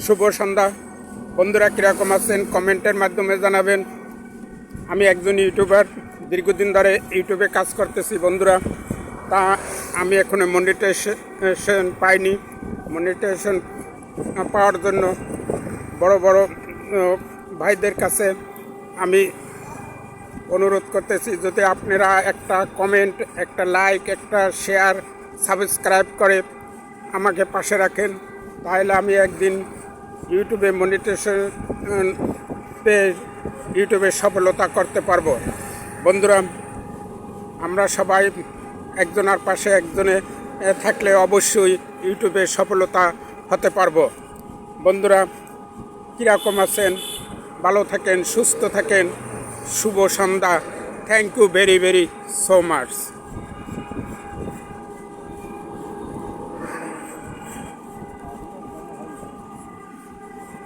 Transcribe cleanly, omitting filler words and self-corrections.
শুভ সন্ধ্যা বন্ধুরা, কীরকম আছেন কমেন্টের মাধ্যমে জানাবেন। আমি একজন ইউটিউবার, দীর্ঘদিন ধরে ইউটিউবে কাজ করতেছি বন্ধুরা। তা আমি এখনো মনিটাইজেশন পাইনি। মনিটাইজেশন পাওয়ার জন্য বড় বড় ভাইদের কাছে আমি অনুরোধ করতেছি, যদি আপনারা একটা কমেন্ট, একটা লাইক, একটা শেয়ার, সাবস্ক্রাইব করে আমাকে পাশে রাখেন, তাহলে আমি একদিন ইউটিউবে মনিটাইজেশন পেয়ে ইউটিউবে সফলতা করতে পারবো। বন্ধুরা, আমরা সবাই একজনের পাশে একজনে থাকলে অবশ্যই ইউটিউবে সফলতা হতে পারবো। বন্ধুরা, কীরকম আছেন? ভালো থাকেন, সুস্থ থাকেন। শুভ সন্ধ্যা। Thank you very very so much.